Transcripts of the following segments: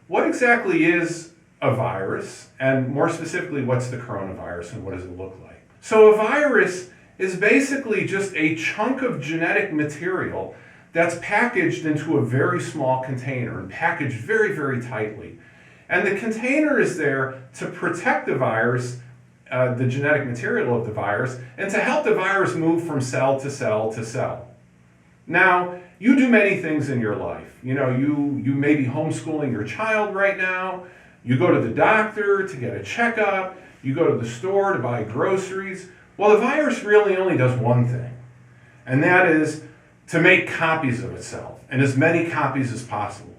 what exactly is a virus, and more specifically, what's the coronavirus and what does it look like? So a virus is basically just a chunk of genetic material that's packaged into a very small container and packaged very, very tightly. And the container is there to protect the virus, the genetic material of the virus, and to help the virus move from cell to cell to cell. Now, you do many things in your life. You know, you may be homeschooling your child right now. You go to the doctor to get a checkup. You go to the store to buy groceries. Well, the virus really only does one thing, and that is to make copies of itself, and as many copies as possible.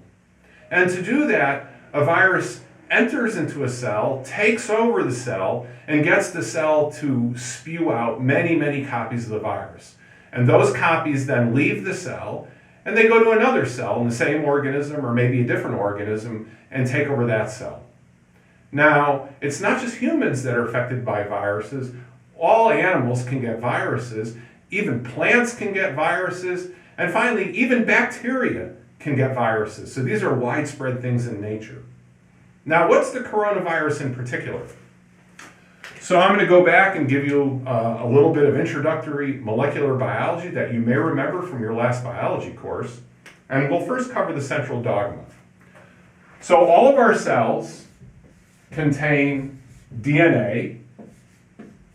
And to do that, a virus enters into a cell, takes over the cell, and gets the cell to spew out many, many copies of the virus. And those copies then leave the cell, and they go to another cell in the same organism or maybe a different organism and take over that cell. Now, it's not just humans that are affected by viruses. All animals can get viruses. Even plants can get viruses. And finally, even bacteria can get viruses. So these are widespread things in nature. Now, what's the coronavirus in particular? So I'm going to go back and give you a little bit of introductory molecular biology that you may remember from your last biology course. And we'll first cover the central dogma. So all of our cells contain DNA.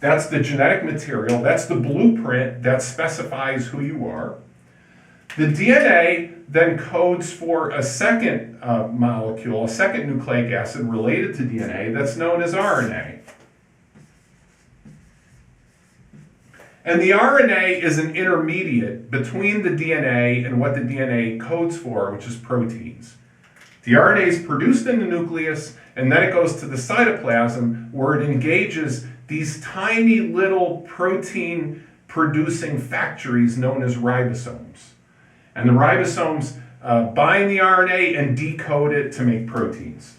That's the genetic material. That's the blueprint that specifies who you are. The DNA then codes for a second molecule, a second nucleic acid related to DNA that's known as RNA. And the RNA is an intermediate between the DNA and what the DNA codes for, which is proteins. The RNA is produced in the nucleus, and then it goes to the cytoplasm where it engages these tiny little protein-producing factories known as ribosomes. And the ribosomes bind the RNA and decode it to make proteins.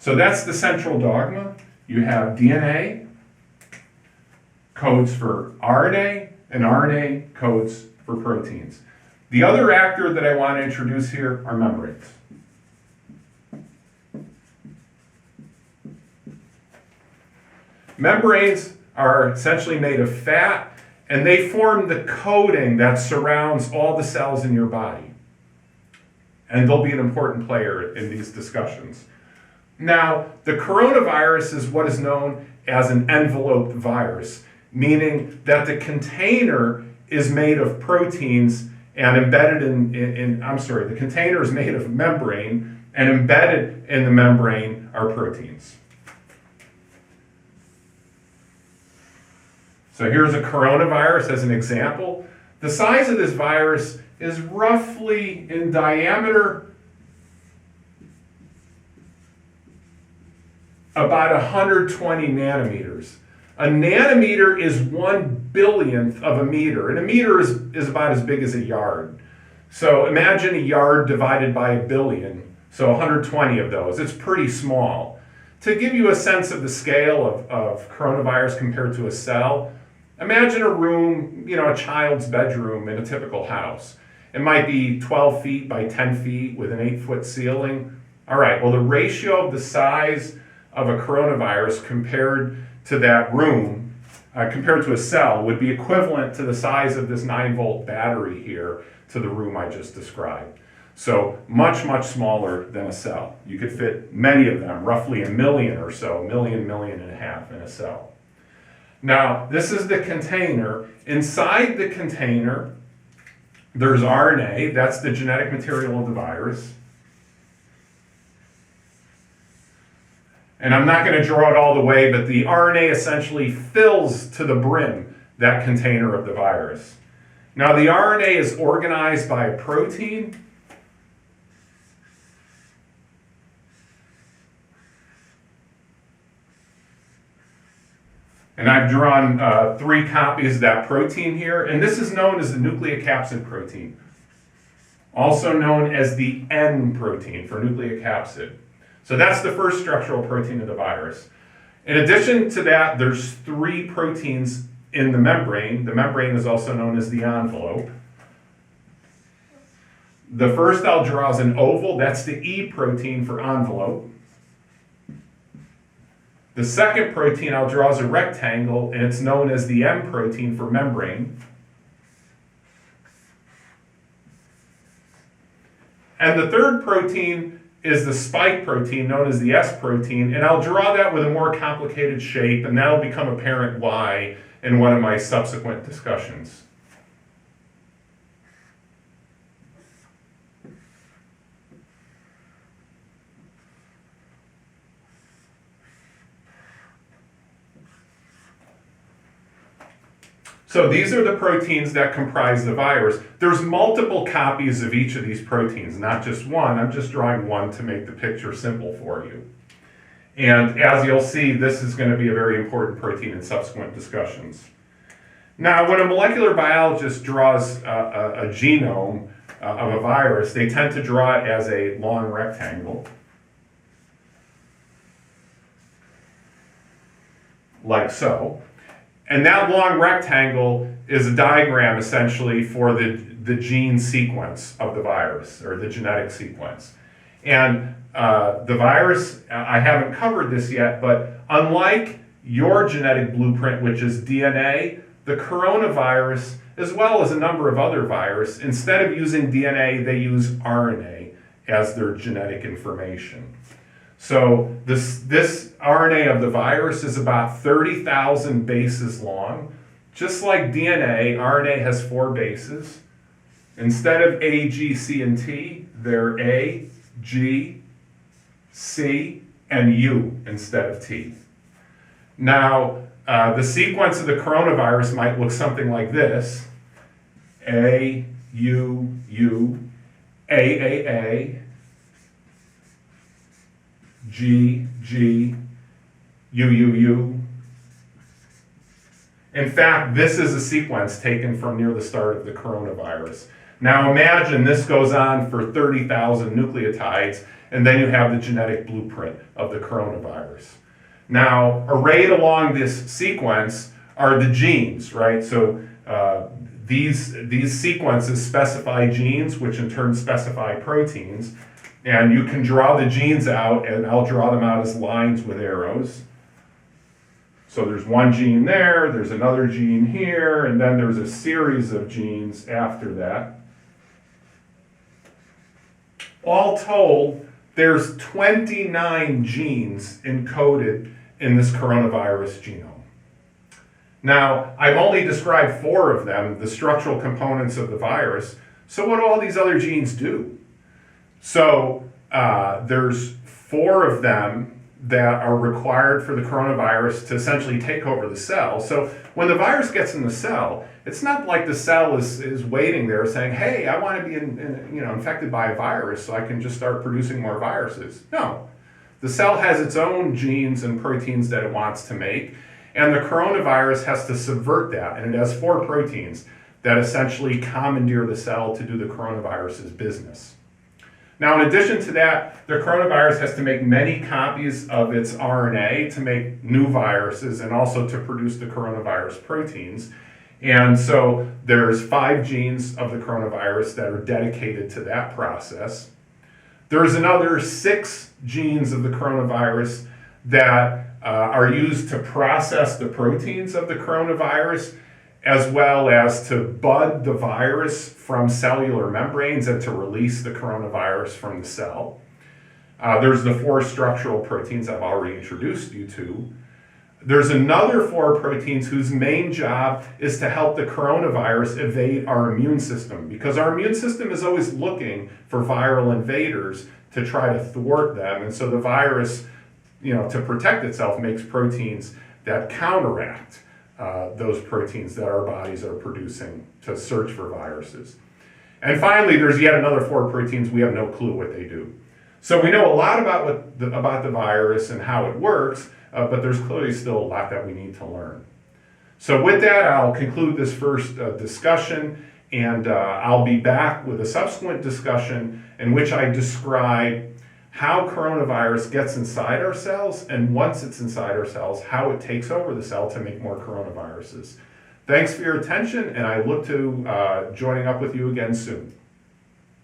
So that's the central dogma. You have DNA codes for RNA, and RNA codes for proteins. The other actor that I want to introduce here are membranes. Membranes are essentially made of fat, and they form the coating that surrounds all the cells in your body. And they'll be an important player in these discussions. Now, the coronavirus is what is known as an enveloped virus, meaning that the container is made of proteins and embedded the container is made of membrane, and embedded in the membrane are proteins. So here's a coronavirus as an example. The size of this virus is roughly in diameter about 120 nanometers. A nanometer is 1/billionth of a meter, and a meter is about as big as a yard. So imagine a yard divided by a billion, so 120 of those. It's pretty small. To give you a sense of the scale of coronavirus compared to a cell, imagine a room, a child's bedroom in a typical house. It might be 12 feet by 10 feet with an 8-foot ceiling. All right, well, the ratio of the size of a coronavirus compared to that room, compared to a cell, would be equivalent to the size of this 9-volt battery here to the room I just described. So much, much smaller than a cell. You could fit many of them, roughly a million or so, million and a half in a cell. Now, this is the container. Inside the container, there's RNA. That's the genetic material of the virus. And I'm not going to draw it all the way, but the RNA essentially fills to the brim that container of the virus. Now, the RNA is organized by a protein. And I've drawn 3 copies of that protein here, and this is known as the nucleocapsid protein, also known as the N protein for nucleocapsid. So that's the first structural protein of the virus. In addition to that, there's 3 proteins in the membrane. The membrane is also known as the envelope. The first I'll draw is an oval. That's the E protein for envelope. The second protein I'll draw is a rectangle, and it's known as the M protein for membrane. And the third protein is the spike protein, known as the S protein, and I'll draw that with a more complicated shape, and that'll become apparent why in one of my subsequent discussions. So these are the proteins that comprise the virus. There's multiple copies of each of these proteins, not just one. I'm just drawing one to make the picture simple for you. And as you'll see, this is going to be a very important protein in subsequent discussions. Now, when a molecular biologist draws a genome of a virus, they tend to draw it as a long rectangle, like so. And that long rectangle is a diagram, essentially, for the gene sequence of the virus, or the genetic sequence. And the virus, I haven't covered this yet, but unlike your genetic blueprint, which is DNA, the coronavirus, as well as a number of other viruses, instead of using DNA, they use RNA as their genetic information. So this RNA of the virus is about 30,000 bases long. Just like DNA, RNA has 4 bases. Instead of A, G, C, and T, they're A, G, C, and U instead of T. Now, the sequence of the coronavirus might look something like this. A, U, U, A, G, G, U, U, U. In fact, this is a sequence taken from near the start of the coronavirus. Now imagine this goes on for 30,000 nucleotides, and then you have the genetic blueprint of the coronavirus. Now, arrayed along this sequence are the genes, right? So these sequences specify genes, which in turn specify proteins. And you can draw the genes out, and I'll draw them out as lines with arrows. So there's one gene there, there's another gene here, and then there's a series of genes after that. All told, there's 29 genes encoded in this coronavirus genome. Now, I've only described 4 of them, the structural components of the virus. So what do all these other genes do? So there's 4 of them that are required for the coronavirus to essentially take over the cell. So when the virus gets in the cell, it's not like the cell is waiting there saying, hey, I want to be infected by a virus so I can just start producing more viruses. No. The cell has its own genes and proteins that it wants to make, and the coronavirus has to subvert that, and it has 4 proteins that essentially commandeer the cell to do the coronavirus's business. Now, in addition to that, the coronavirus has to make many copies of its RNA to make new viruses and also to produce the coronavirus proteins. And so there's 5 genes of the coronavirus that are dedicated to that process. There's another 6 genes of the coronavirus that are used to process the proteins of the coronavirus, as well as to bud the virus from cellular membranes and to release the coronavirus from the cell. There's the 4 structural proteins I've already introduced you to. There's another 4 proteins whose main job is to help the coronavirus evade our immune system, because our immune system is always looking for viral invaders to try to thwart them. And so the virus, to protect itself, makes proteins that counteract those proteins that our bodies are producing to search for viruses. And finally, there's yet another 4 proteins. We have no clue what they do. So we know a lot about the virus and how it works, but there's clearly still a lot that we need to learn. So with that, I'll conclude this first discussion, and I'll be back with a subsequent discussion in which I describe how coronavirus gets inside our cells, and once it's inside our cells, how it takes over the cell to make more coronaviruses. Thanks for your attention, and I look to joining up with you again soon.